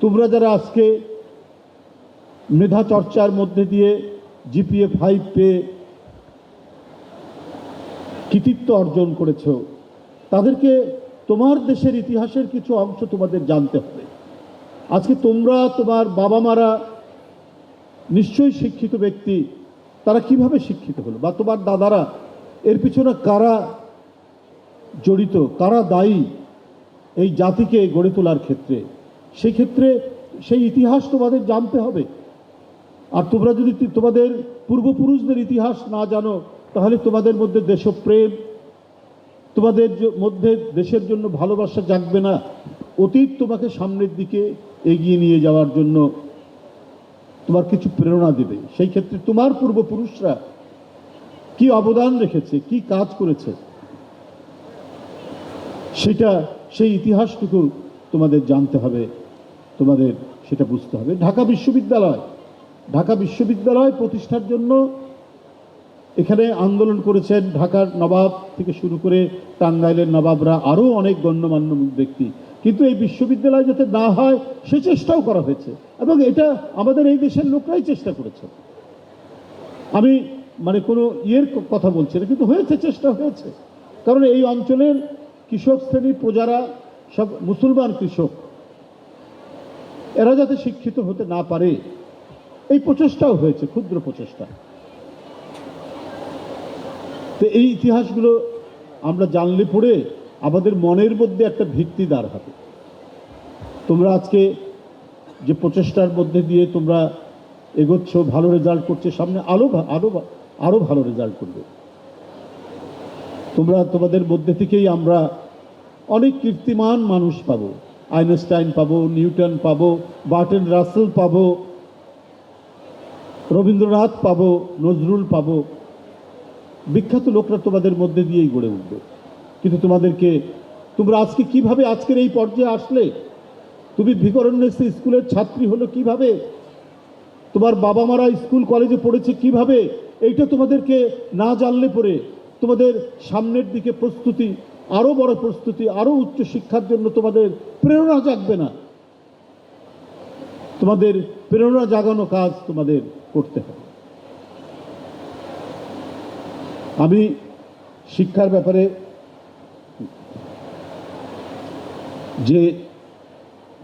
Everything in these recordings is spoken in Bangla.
তোমরা যারা আজকে মেধা চর্চার মধ্যে দিয়ে জিপিএ 5 পেয়ে কৃতিত্ব অর্জন করেছ, তাদেরকে তোমার দেশের ইতিহাসের কিছু অংশ তোমাদের জানতে হবে। আজকে তোমরা, তোমার বাবা মারা নিশ্চয়ই শিক্ষিত ব্যক্তি, তারা কিভাবে শিক্ষিত হলো, বা তোমার দাদারা, এর পিছনে কারা জড়িত, কারা দায়ী এই জাতিকে গড়ে তোলার ক্ষেত্রে, সেই ক্ষেত্রে সেই ইতিহাস তোমাদের জানতে হবে। আর তোমরা যদি তোমাদের পূর্বপুরুষদের ইতিহাস না জানো, তাহলে তোমাদের মধ্যে দেশপ্রেম, তোমাদের মধ্যে দেশের জন্য ভালোবাসা জাগবে না। অতীত তোমাকে সামনের দিকে এগিয়ে নিয়ে যাওয়ার জন্য তোমার কিছু প্রেরণা দেবে। সেই ক্ষেত্রে তোমার পূর্বপুরুষরা কি অবদান রেখেছে, কি কাজ করেছে, সেই ইতিহাসটুকু তোমাদের জানতে হবে, তোমাদের সেটা বুঝতে হবে। ঢাকা বিশ্ববিদ্যালয় প্রতিষ্ঠার জন্য এখানে আন্দোলন করেছেন ঢাকার নবাব থেকে শুরু করে টাঙ্গাইলের নবাবরা, আরও অনেক গণ্যমান্য ব্যক্তি। কিন্তু এই বিশ্ববিদ্যালয় যাতে না হয় সে চেষ্টাও করা হয়েছে, এবং এটা আমাদের এই দেশের লোকরাই চেষ্টা করেছে। আমি কোনো কথা বলছি না, কিন্তু হয়েছে, চেষ্টা হয়েছে। কারণ এই অঞ্চলের কৃষক শ্রেণীর প্রজারা সব মুসলমান কৃষক, এরা যাতে শিক্ষিত হতে না পারে এই প্রচেষ্টাও হয়েছে, ক্ষুদ্র প্রচেষ্টা। তো এই ইতিহাসগুলো আমরা জানলে পড়ে আমাদের মনের মধ্যে একটা ভিত্তি দাঁড় হবে। তোমরা আজকে যে প্রচেষ্টার মধ্যে দিয়ে তোমরা এগোচ্ছ, ভালো রেজাল্ট করছে, সামনে আরো ভালো রেজাল্ট করবে। তোমাদের মধ্যে থেকেই আমরা অনেক কীর্তিমান মানুষ পাবো, আইনস্টাইন পাবো, নিউটন পাবো, বার্টন রাসেল পাবো, রবীন্দ্রনাথ পাবো, নজরুল পাবো। বিখ্যাত লোকরা তোমাদের মধ্যে দিয়েই গড়ে উঠবে। কিন্তু তোমরা আজকে কিভাবে আজকের এই পর্যায়ে আসলে, তুমি ভিকারুননিসা স্কুলের ছাত্রী হলো কিভাবে, তোমার বাবা মারা স্কুল কলেজে পড়েছে কিভাবে, এইটা তোমাদেরকে না জানলে পরে তোমাদের সামনের দিকে প্রস্তুতি, আরো বড় প্রস্তুতি, আরো উচ্চ শিক্ষার জন্য তোমাদের প্রেরণা জাগবে না। তোমাদের প্রেরণা জাগানো কাজ তোমাদের করতে হবে। আমি শিক্ষার ব্যাপারে যে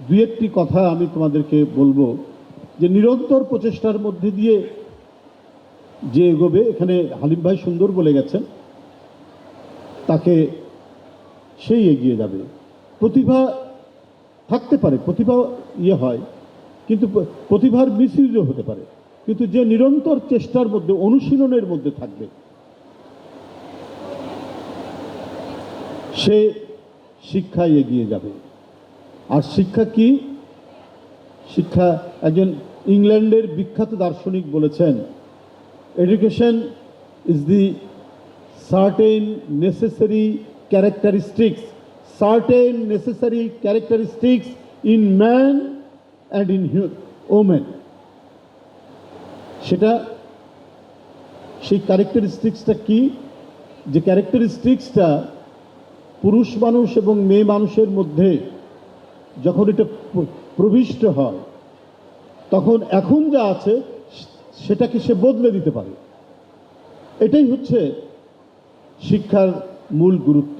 দু একটি কথা আমি তোমাদেরকে বলবো, যে নিরন্তর প্রচেষ্টার মধ্যে দিয়ে যে এগোবে, এখানে হালিম ভাই সুন্দর বলে গেছেন, তাকে সেই এগিয়ে যাবে। প্রতিভা থাকতে পারে, প্রতিভা হয়, কিন্তু প্রতিভার মিসইউজও হতে পারে। কিন্তু যে নিরন্তর চেষ্টার মধ্যে, অনুশীলনের মধ্যে থাকবে, সে শিক্ষায় এগিয়ে যাবে। আর শিক্ষা কি? শিক্ষা, একজন ইংল্যান্ডের বিখ্যাত দার্শনিক বলেছেন, education is the certain necessary characteristics in man and in women. সেই ক্যারেক্টারিস্টিক্সটা কি? যে ক্যারেক্টারিস্টিক্সটা পুরুষ মানুষ এবং মেয়ে মানুষের মধ্যে যখন এটা প্রবিষ্ট হয়, তখন এখন যা আছে সেটাকে সে বদলে দিতে পারে। এটাই হচ্ছে শিক্ষার মূল গুরুত্ব।